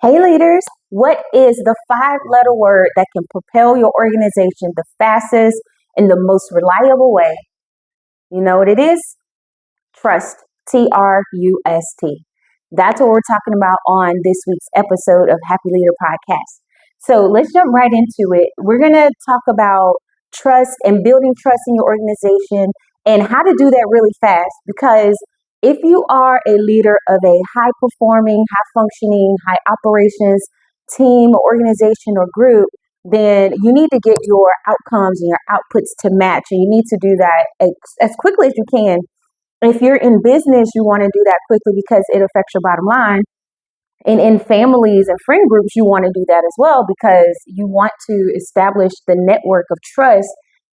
Hey leaders, what is the 5-letter word that can propel your organization the fastest and the most reliable way? You know what it is? Trust. Trust. That's what we're talking about on this week's episode of Happy Leader Podcast. So let's jump right into it. We're going to talk about trust and building trust in your organization and how to do that really fast, because if you are a leader of a high performing, high functioning, high operations team, organization, or group, then you need to get your outcomes and your outputs to match. And you need to do that as quickly as you can. If you're in business, you want to do that quickly because it affects your bottom line. And in families and friend groups, you want to do that as well because you want to establish the network of trust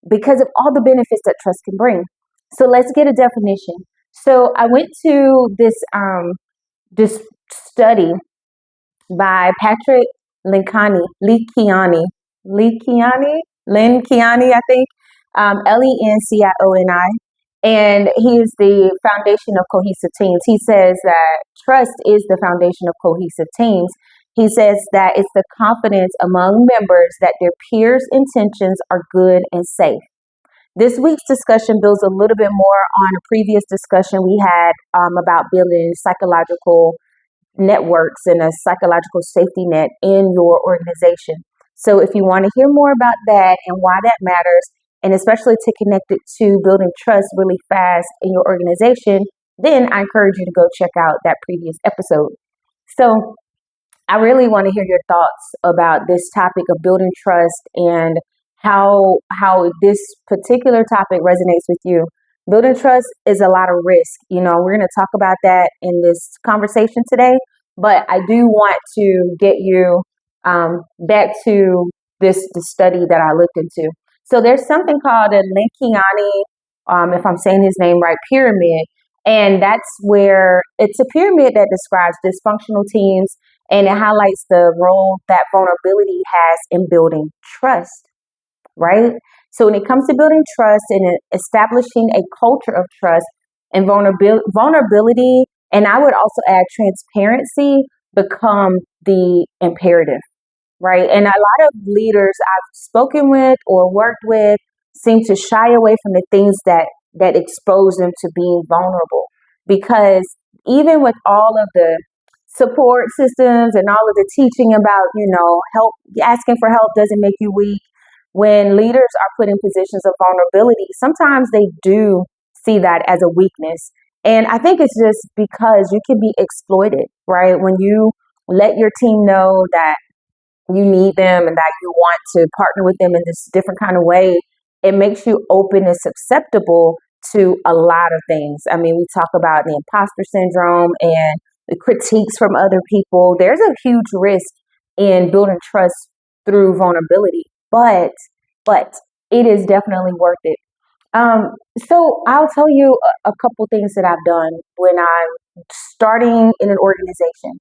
because of all the benefits that trust can bring. So let's get a definition. So I went to this study by Patrick Lencioni, I think, Lencioni, and he is the foundation of cohesive teams. He says that trust is the foundation of cohesive teams. He says that it's the confidence among members that their peers' intentions are good and safe. This week's discussion builds a little bit more on a previous discussion we had about building psychological networks and a psychological safety net in your organization. So if you want to hear more about that and why that matters, and especially to connect it to building trust really fast in your organization, then I encourage you to go check out that previous episode. So I really want to hear your thoughts about this topic of building trust and how this particular topic resonates with you. Building trust is a lot of risk. We're going to talk about that in this conversation today, but I do want to get you back to the study that I looked into. So there's something called a Lencioni, if I'm saying his name right, pyramid. And that's where it's a pyramid that describes dysfunctional teams, and it highlights the role that vulnerability has in building trust, right? So when it comes to building trust and establishing a culture of trust and vulnerability, and I would also add transparency, become the imperative, right? And a lot of leaders I've spoken with or worked with seem to shy away from the things that expose them to being vulnerable, because even with all of the support systems and all of the teaching about, help, asking for help doesn't make you weak. When leaders are put in positions of vulnerability, sometimes they do see that as a weakness. And I think it's just because you can be exploited, right? When you let your team know that you need them and that you want to partner with them in this different kind of way, it makes you open and susceptible to a lot of things. I mean, we talk about the imposter syndrome and the critiques from other people. There's a huge risk in building trust through vulnerability, but it is definitely worth it. So I'll tell you a couple things that I've done when I'm starting in an organization.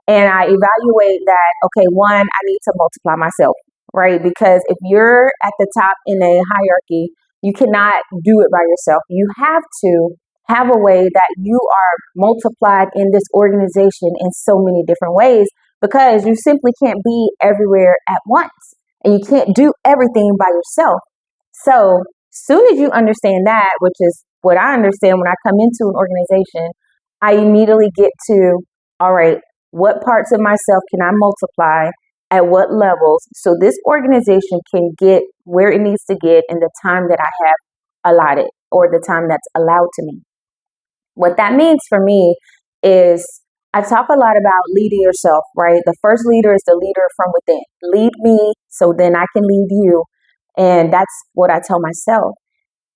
And I evaluate that, okay, one, I need to multiply myself, right? Because if you're at the top in a hierarchy, you cannot do it by yourself. You have to have a way that you are multiplied in this organization in so many different ways, because you simply can't be everywhere at once and you can't do everything by yourself. So soon as you understand that, which is what I understand when I come into an organization, I immediately get to, all right, what parts of myself can I multiply at what levels so this organization can get where it needs to get in the time that I have allotted or the time that's allowed to me. What that means for me is I talk a lot about leading yourself, right? The first leader is the leader from within. Lead me so then I can lead you. And that's what I tell myself.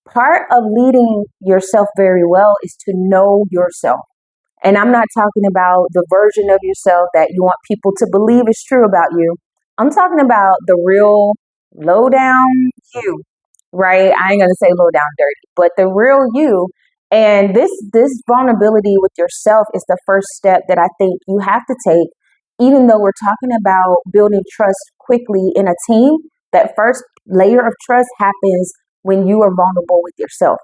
Part of leading yourself very well is to know yourself. And I'm not talking about the version of yourself that you want people to believe is true about you. I'm talking about the real low down you, right? I ain't going to say low down dirty, but the real you. And this vulnerability with yourself is the first step that I think you have to take, even though we're talking about building trust quickly in a team. That first layer of trust happens when you are vulnerable with yourself.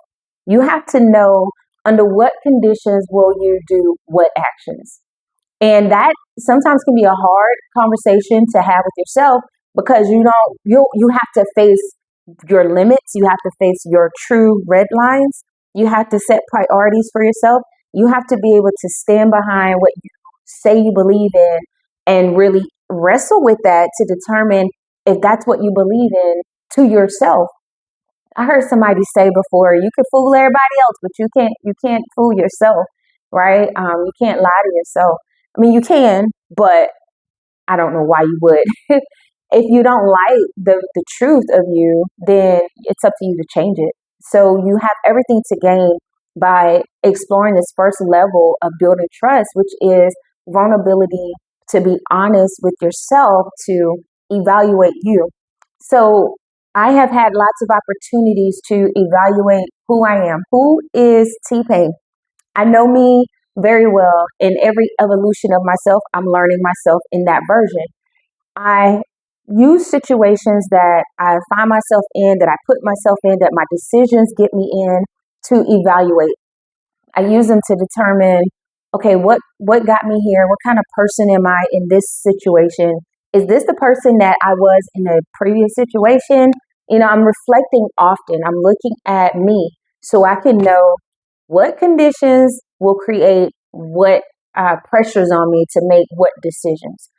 You have to know under what conditions will you do what actions. And that sometimes can be a hard conversation to have with yourself, because you have to face your limits, you have to face your true red lines, you have to set priorities for yourself. You have to be able to stand behind what you say you believe in and really wrestle with that to determine if that's what you believe in to yourself. I heard somebody say before, you can fool everybody else, but you can't fool yourself, right? You can't lie to yourself. I mean, you can, but I don't know why you would. If you don't like the truth of you, then it's up to you to change it. So you have everything to gain by exploring this first level of building trust, which is vulnerability, to be honest with yourself, to evaluate you. So I have had lots of opportunities to evaluate who I am. Who is T Pain? I know me very well. In every evolution of myself, I'm learning myself in that version. I use situations that I find myself in, that I put myself in, that my decisions get me in, to evaluate. I use them to determine, okay, what got me here? What kind of person am I in this situation? Is this the person that I was in a previous situation? I'm reflecting often. I'm looking at me so I can know what conditions will create what pressures on me to make what decisions.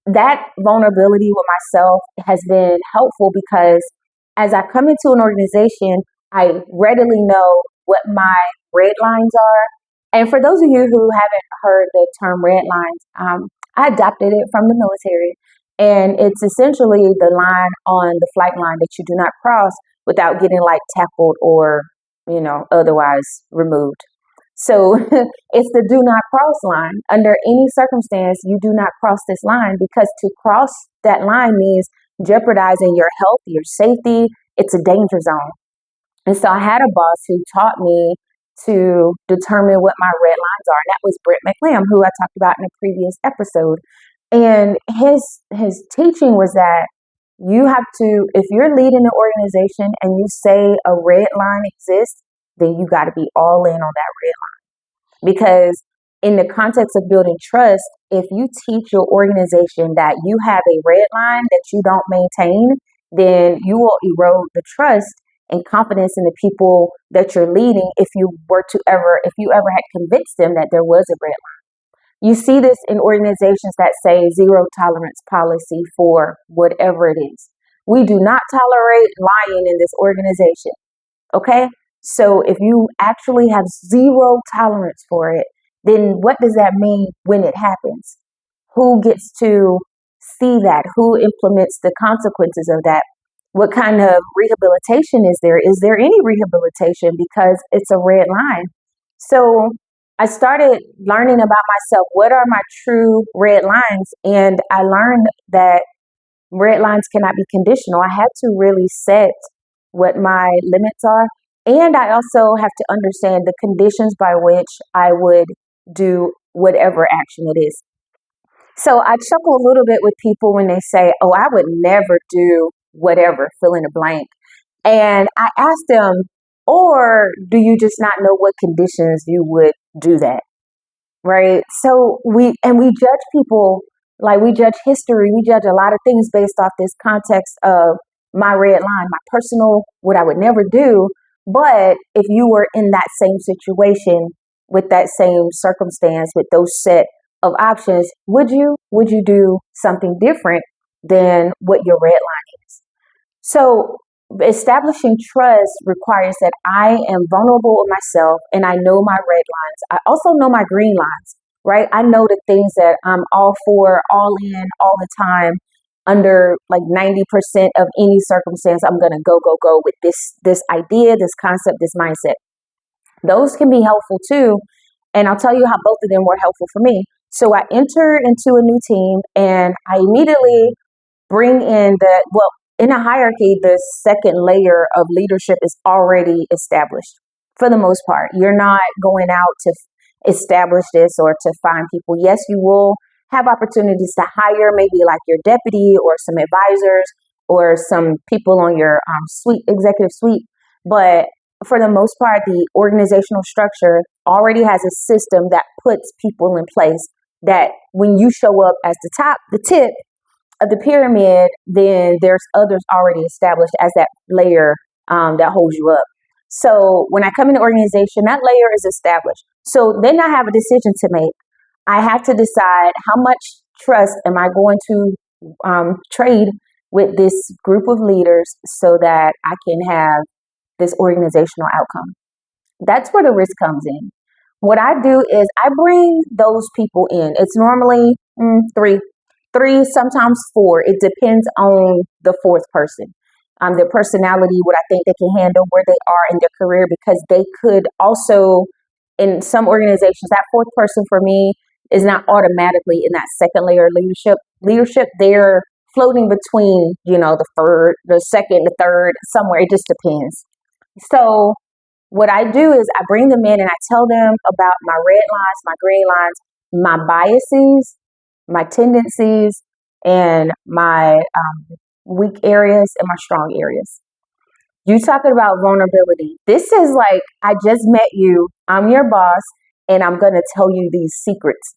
That vulnerability with myself has been helpful, because as I come into an organization, I readily know what my red lines are. And for those of you who haven't heard the term red lines, I adopted it from the military. And it's essentially the line on the flight line that you do not cross without getting like tackled or, otherwise removed. So it's the do not cross line. Under any circumstance, you do not cross this line, because to cross that line means jeopardizing your health, your safety. It's a danger zone. And so I had a boss who taught me to determine what my red lines are. And that was Britt McLam, who I talked about in a previous episode. And his teaching was that you have to, if you're leading an organization and you say a red line exists, then you got to be all in on that red line. Because in the context of building trust, if you teach your organization that you have a red line that you don't maintain, then you will erode the trust and confidence in the people that you're leading, if you ever had convinced them that there was a red line. You see this in organizations that say zero tolerance policy for whatever it is. We do not tolerate lying in this organization. Okay? So if you actually have zero tolerance for it, then what does that mean when it happens? Who gets to see that? Who implements the consequences of that? What kind of rehabilitation is there? Is there any rehabilitation, because it's a red line? So I started learning about myself. What are my true red lines? And I learned that red lines cannot be conditional. I had to really set what my limits are. And I also have to understand the conditions by which I would do whatever action it is. So I chuckle a little bit with people when they say, oh, I would never do whatever, fill in the blank. And I ask them, or do you just not know what conditions you would do that? Right? So we judge people, like we judge history, we judge a lot of things based off this context of my red line, my personal, what I would never do. But if you were in that same situation with that same circumstance, with those set of options, would you do something different than what your red line is? So establishing trust requires that I am vulnerable with myself and I know my red lines. I also know my green lines, right? I know the things that I'm all for, all in, all the time. Under like 90% of any circumstance, I'm going to go with this idea, this concept, this mindset. Those can be helpful too. And I'll tell you how both of them were helpful for me. So I enter into a new team and I immediately bring in in a hierarchy, the second layer of leadership is already established for the most part. You're not going out to establish this or to find people. Yes, you will have opportunities to hire maybe like your deputy or some advisors or some people on your executive suite. But for the most part, the organizational structure already has a system that puts people in place that when you show up as the tip of the pyramid, then there's others already established as that layer that holds you up. So when I come in the organization, that layer is established. So then I have a decision to make. I have to decide how much trust am I going to trade with this group of leaders so that I can have this organizational outcome. That's where the risk comes in. What I do is I bring those people in. It's normally three, sometimes four. It depends on the fourth person, their personality, what I think they can handle, where they are in their career, because they could also, in some organizations, that fourth person for me is not automatically in that second layer of leadership, they're floating between, the second, the third, somewhere. It just depends. So what I do is I bring them in and I tell them about my red lines, my green lines, my biases, my tendencies, and my weak areas and my strong areas. You talking about vulnerability. This is like, I just met you, I'm your boss, and I'm going to tell you these secrets.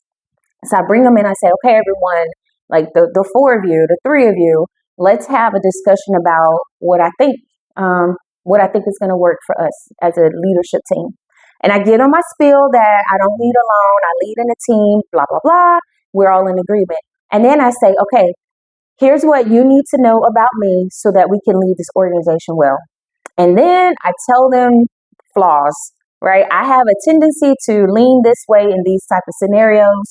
So I bring them in, I say, okay, everyone, like the four of you, the three of you, let's have a discussion about what I think is going to work for us as a leadership team. And I get on my spiel that I don't lead alone, I lead in a team, blah, blah, blah. We're all in agreement. And then I say, okay, here's what you need to know about me so that we can lead this organization well. And then I tell them flaws, right? I have a tendency to lean this way in these type of scenarios.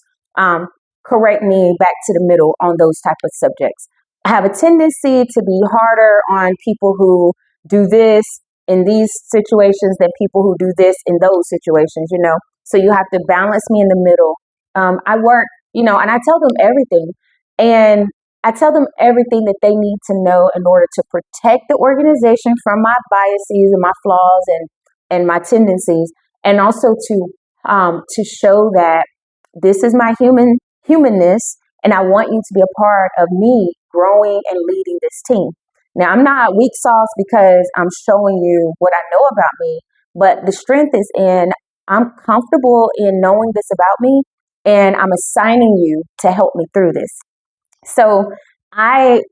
Correct me back to the middle on those type of subjects. I have a tendency to be harder on people who do this in these situations than people who do this in those situations, So you have to balance me in the middle. I work, and I tell them everything. And I tell them everything that they need to know in order to protect the organization from my biases and my flaws and my tendencies, and also to show that this is my humanness, and I want you to be a part of me growing and leading this team. Now, I'm not weak sauce because I'm showing you what I know about me, but the strength is in I'm comfortable in knowing this about me, and I'm assigning you to help me through this. So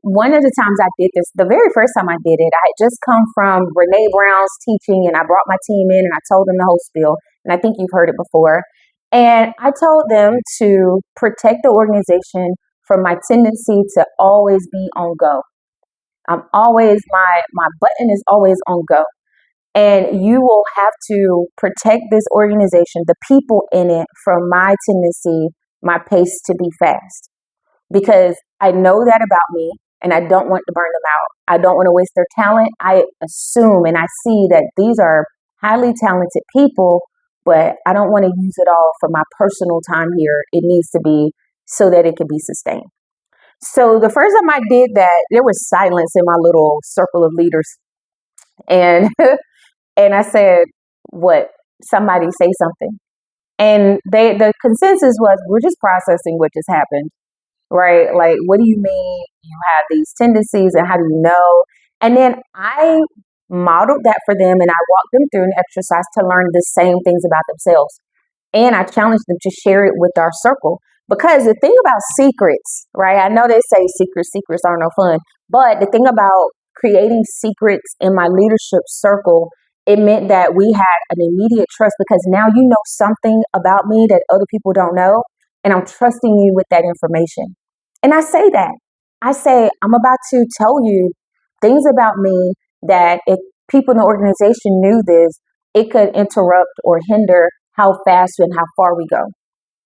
one of the times I did this, the very first time I did it, I had just come from Brene Brown's teaching, and I brought my team in and I told them the whole spiel. And I think you've heard it before. And I told them to protect the organization from my tendency to always be on go. My button is always on go. And you will have to protect this organization, the people in it, from my tendency, my pace to be fast. Because I know that about me and I don't want to burn them out. I don't want to waste their talent. I assume and I see that these are highly talented people, but I don't want to use it all for my personal time here. It needs to be so that it can be sustained. So the first time I did that, there was silence in my little circle of leaders. And and I said, what? Somebody say something. And the consensus was, we're just processing what just happened. Right? Like, what do you mean you have these tendencies and how do you know? And then I modeled that for them and I walked them through an exercise to learn the same things about themselves. And I challenged them to share it with our circle. Because the thing about secrets, right? I know they say secrets are no fun, but the thing about creating secrets in my leadership circle, it meant that we had an immediate trust because now you know something about me that other people don't know, and I'm trusting you with that information. And I say that. I say, I'm about to tell you things about me that if people in the organization knew this, it could interrupt or hinder how fast and how far we go.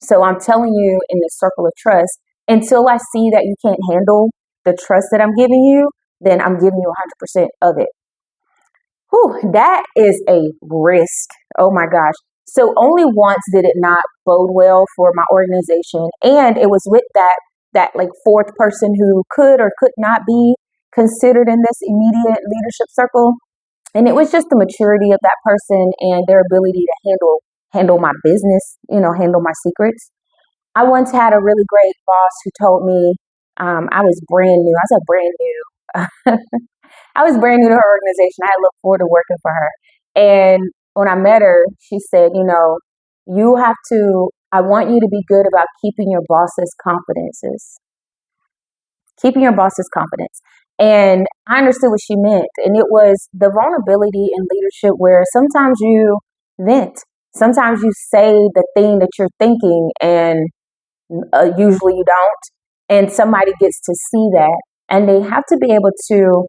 So I'm telling you in the circle of trust, until I see that you can't handle the trust that I'm giving you, then I'm giving you 100% of it. Whew, that is a risk. Oh my gosh. So only once did it not bode well for my organization. And it was with that like fourth person who could or could not be considered in this immediate leadership circle. And it was just the maturity of that person and their ability to handle my business, handle my secrets. I once had a really great boss who told me I was brand new. I said brand new. I was brand new to her organization. I looked forward to working for her. And when I met her, she said, you have to, I want you to be good about keeping your boss's confidences, keeping your boss's confidence. And I understood what she meant. And it was the vulnerability in leadership where sometimes you vent, sometimes you say the thing that you're thinking, and usually you don't. And somebody gets to see that, and they have to be able to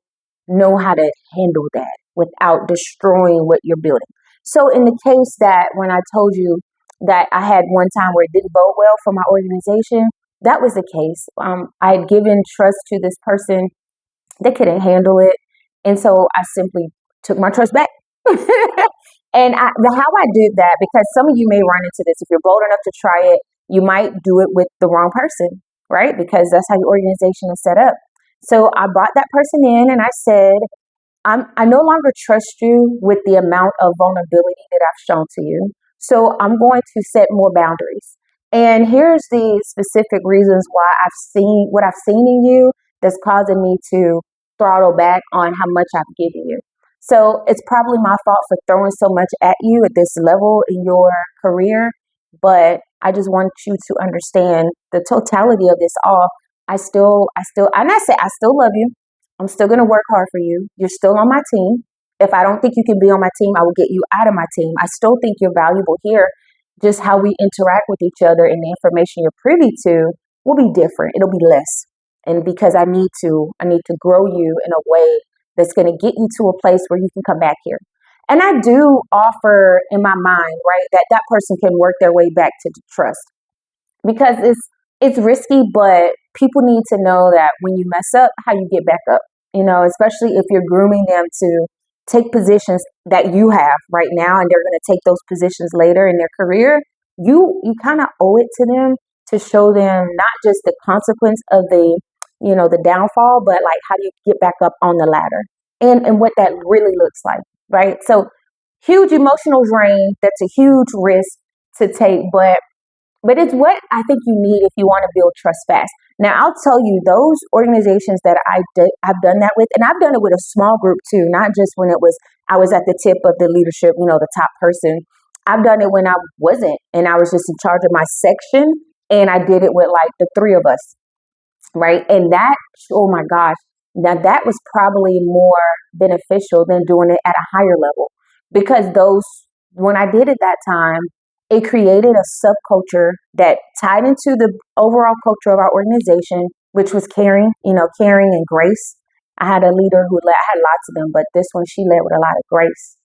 know how to handle that without destroying what you're building. So, in the case that when I told you that I had one time where it didn't bode well for my organization, that was the case. I had given trust to this person, they couldn't handle it. And so I simply took my trust back. And how I did that, because some of you may run into this, if you're bold enough to try it, you might do it with the wrong person, right? Because that's how your organization is set up. So I brought that person in and I said, I no longer trust you with the amount of vulnerability that I've shown to you. So I'm going to set more boundaries. And here's the specific reasons why I've seen what I've seen in you that's causing me to throttle back on how much I've given you. So it's probably my fault for throwing so much at you at this level in your career, but I just want you to understand the totality of this all. And I say, I still love you. I'm still going to work hard for you. You're still on my team. If I don't think you can be on my team, I will get you out of my team. I still think you're valuable here. Just how we interact with each other and the information you're privy to will be different. It'll be less. And because I need to grow you in a way that's going to get you to a place where you can come back here. And I do offer in my mind, right, that person can work their way back to the trust, because it's risky, but people need to know that when you mess up, how you get back up, especially if you're grooming them to take positions that you have right now and they're going to take those positions later in their career. You kind of owe it to them to show them not just the consequence of the downfall, but like how do you get back up on the ladder, and what that really looks like, right? So huge emotional drain, that's a huge risk to take, but it's what I think you need if you want to build trust fast. Now, I'll tell you, those organizations that I've done that with, and I've done it with a small group too, not just when I was at the tip of the leadership, the top person. I've done it when I wasn't, and I was just in charge of my section, and I did it with like the three of us, right? And that, oh my gosh, now that was probably more beneficial than doing it at a higher level, because when I did it that time, it created a subculture that tied into the overall culture of our organization, which was caring, caring and grace. I had a leader I had lots of them, but this one, she led with a lot of grace.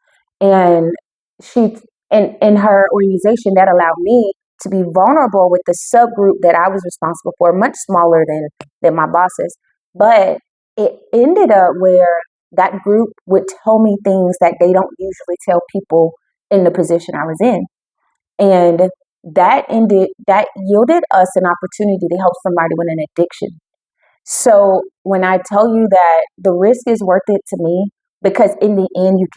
And she, in her organization, that allowed me to be vulnerable with the subgroup that I was responsible for, much smaller than my bosses. But it ended up where that group would tell me things that they don't usually tell people in the position I was in. And that yielded us an opportunity to help somebody with an addiction. So when I tell you that the risk is worth it to me, because in the end you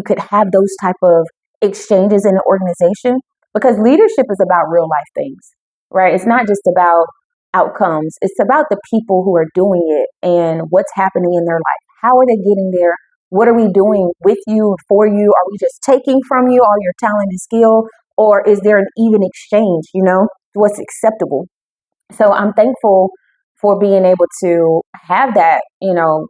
could have those type of exchanges in the organization, because leadership is about real life things, right? It's not just about outcomes. It's about the people who are doing it and what's happening in their life. How are they getting there? What are we doing with you, for you? Are we just taking from you all your talent and skill? Or is there an even exchange, what's acceptable? So I'm thankful for being able to have that,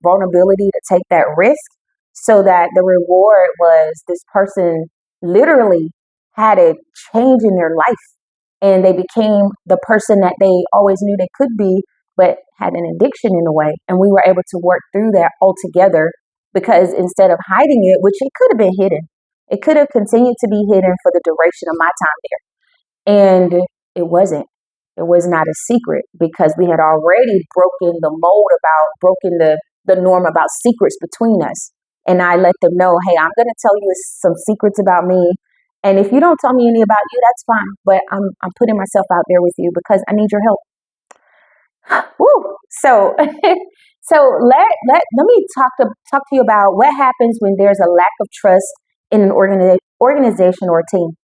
vulnerability to take that risk, so that the reward was this person literally had a change in their life, and they became the person that they always knew they could be, but had an addiction in a way. And we were able to work through that all together, because instead of hiding it, which it could have been hidden, it could have continued to be hidden for the duration of my time there. And it wasn't. It was not a secret, because we had already broken the norm about secrets between us. And I let them know, hey, I'm going to tell you some secrets about me. And if you don't tell me any about you, that's fine. But I'm putting myself out there with you because I need your help. Woo. So, let me talk to you about what happens when there's a lack of trust in an organization or a team.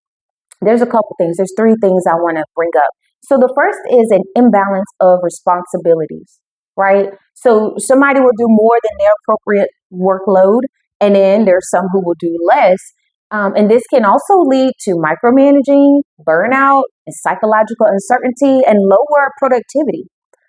There's a couple things. There's three things I want to bring up. So the first is an imbalance of responsibilities, right? So somebody will do more than their appropriate workload, and then there's some who will do less. And this can also lead to micromanaging, burnout, and psychological uncertainty and lower productivity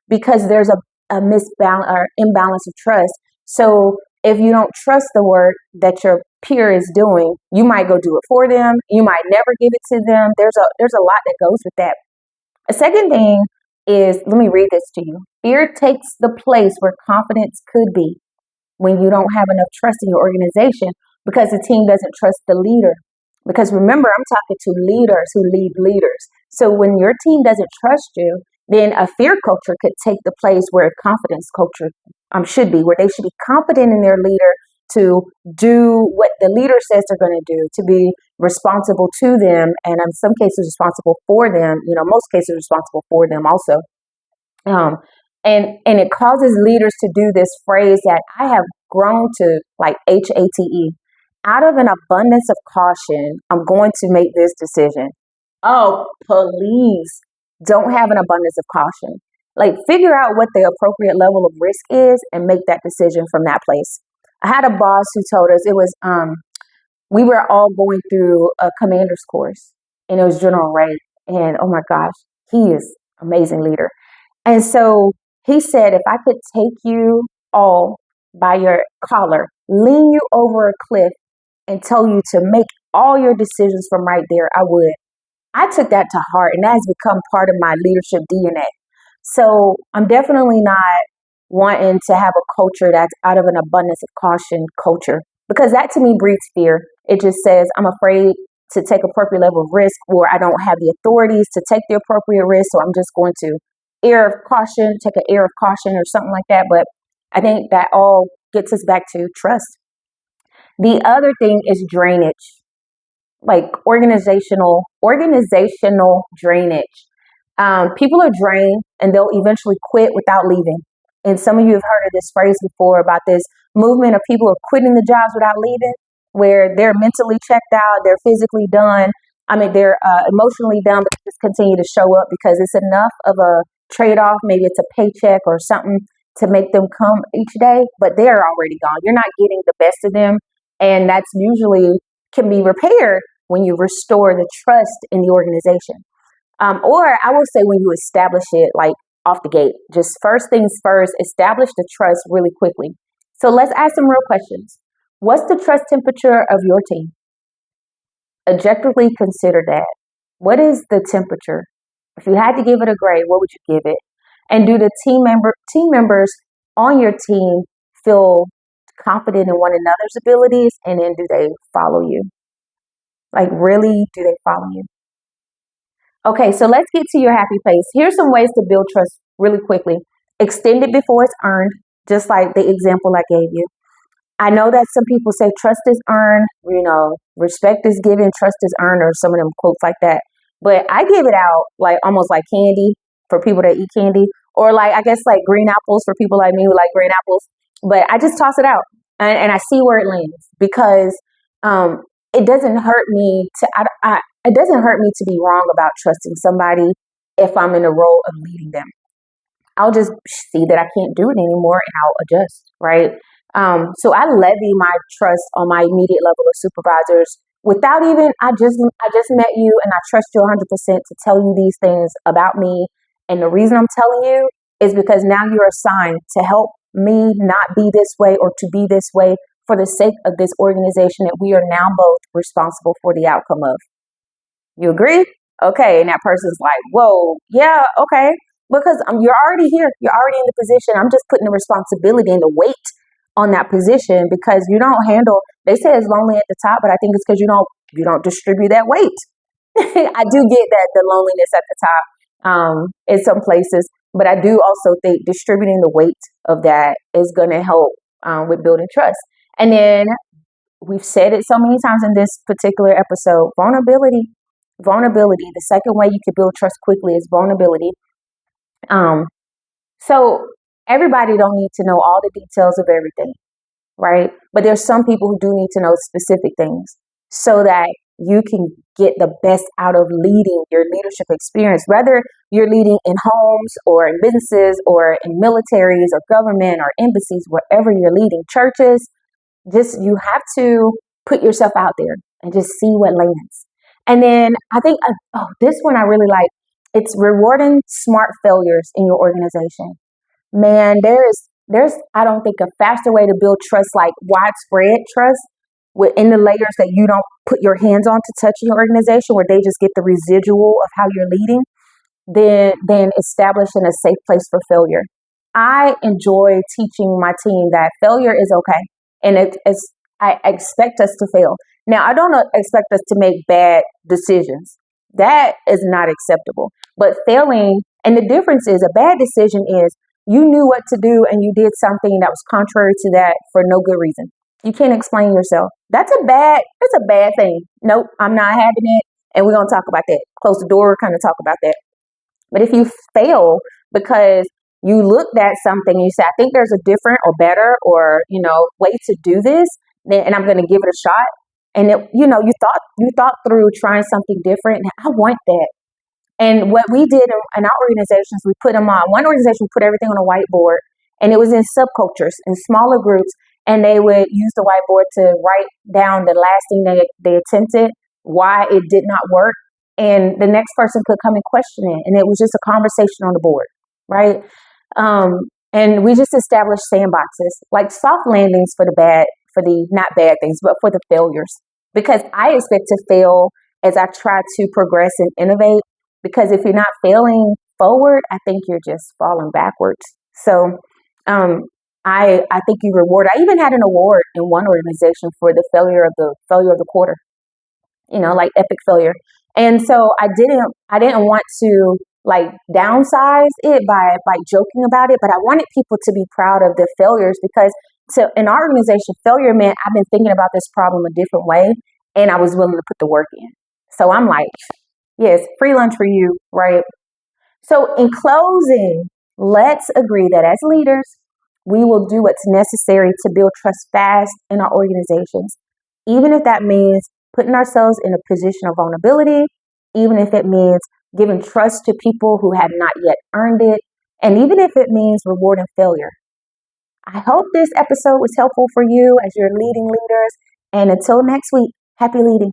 because there's a misbalance or imbalance of trust. So if you don't trust the work that your peer is doing, you might go do it for them. You might never give it to them. There's a lot that goes with that. A second thing is, let me read this to you. Fear takes the place where confidence could be when you don't have enough trust in your organization because the team doesn't trust the leader. Because remember, I'm talking to leaders who lead leaders. So when your team doesn't trust you, then a fear culture could take the place where a confidence culture should be, where they should be confident in their leader to do what the leader says they're going to do, to be responsible to them, and in some cases responsible for them. Most cases responsible for them also. Um, and it causes leaders to do this phrase that I have grown to like HATE. Out of an abundance of caution, I'm going to make this decision. Oh, please don't have an abundance of caution. Like, figure out what the appropriate level of risk is and make that decision from that place. I had a boss who told us we were all going through a commander's course, and it was General Ray. And oh my gosh, he is an amazing leader. And so he said, if I could take you all by your collar, lean you over a cliff, and tell you to make all your decisions from right there, I would. I took that to heart, and that has become part of my leadership DNA. So I'm definitely not wanting to have a culture that's out of an abundance of caution culture, because that to me breeds fear. It just says I'm afraid to take appropriate level of risk, or I don't have the authorities to take the appropriate risk, so I'm just going to take an air of caution or something like that. But I think that all gets us back to trust. The other thing is drainage, like organizational drainage. People are drained and they'll eventually quit without leaving. And some of you have heard of this phrase before about this movement of people who are quitting the jobs without leaving, where they're mentally checked out, they're physically done. They're emotionally done, but just continue to show up because it's enough of a trade-off. Maybe it's a paycheck or something to make them come each day, but they're already gone. You're not getting the best of them. And that's usually can be repaired when you restore the trust in the organization. Or I will say when you establish it like off the gate, just first things first, establish the trust really quickly. So let's ask some real questions. What's the trust temperature of your team? Objectively consider that. What is the temperature? If you had to give it a grade, what would you give it? And do the team members on your team feel confident in one another's abilities? And then do they follow you? Like, really, do they follow you? Okay, so let's get to your happy place. Here's some ways to build trust really quickly. Extend it before it's earned, just like the example I gave you. I know that some people say trust is earned, respect is given, trust is earned, or some of them quotes like that. But I give it out like almost like candy for people that eat candy, or like, I guess, like green apples for people like me who like green apples. But I just toss it out and I see where it lands because it doesn't hurt me it doesn't hurt me to be wrong about trusting somebody if I'm in the role of leading them. I'll just see that I can't do it anymore and I'll adjust, right? So I levy my trust on my immediate level of supervisors without even, I just met you and I trust you 100% to tell you these things about me. And the reason I'm telling you is because now you're assigned to help me not be this way or to be this way for the sake of this organization that we are now both responsible for the outcome of. You agree? Okay. And that person's like, whoa, yeah, okay. Because you're already here. You're already in the position. I'm just putting the responsibility and the weight on that position because you don't handle, they say it's lonely at the top, but I think it's because you don't distribute that weight. I do get that, the loneliness at the top in some places, but I do also think distributing the weight of that is going to help with building trust. And then we've said it so many times in this particular episode, vulnerability. The second way you can build trust quickly is vulnerability. So everybody don't need to know all the details of everything, right? But there's some people who do need to know specific things so that you can get the best out of leading your leadership experience, whether you're leading in homes or in businesses or in militaries or government or embassies, wherever you're leading, churches. Just, you have to put yourself out there and just see what lands. And then I think, this one I really like. It's rewarding smart failures in your organization. Man, there's I don't think a faster way to build trust, like widespread trust within the layers that you don't put your hands on to touch in your organization, where they just get the residual of how you're leading, than establishing a safe place for failure. I enjoy teaching my team that failure is okay, and I expect us to fail. Now, I don't expect us to make bad decisions. That is not acceptable. But failing, and the difference is, a bad decision is you knew what to do and you did something that was contrary to that for no good reason. You can't explain yourself. That's a bad thing. Nope, I'm not having it. And we're going to talk about that. Close the door, kind of talk about that. But if you fail because you looked at something and you said, I think there's a different or better or, way to do this, then, and I'm going to give it a shot. And you thought through trying something different. And I want that. And what we did in our organizations, we put them on. One organization, we put everything on a whiteboard, and it was in subcultures, in smaller groups, and they would use the whiteboard to write down the last thing they attempted, why it did not work, and the next person could come and question it. And it was just a conversation on the board, right? And we just established sandboxes, like soft landings for the not bad things, but for the failures. Because I expect to fail as I try to progress and innovate. Because if you're not failing forward, I think you're just falling backwards. So I think you reward. I even had an award in one organization for the failure of the quarter. Like epic failure. And so I didn't want to like downsize it by joking about it, but I wanted people to be proud of the failures, because in our organization, failure meant I've been thinking about this problem a different way, and I was willing to put the work in. So I'm like, yes, free lunch for you, right? So in closing, let's agree that as leaders, we will do what's necessary to build trust fast in our organizations, even if that means putting ourselves in a position of vulnerability, even if it means giving trust to people who have not yet earned it, and even if it means rewarding failure. I hope this episode was helpful for you as you're leading leaders. And until next week, happy leading.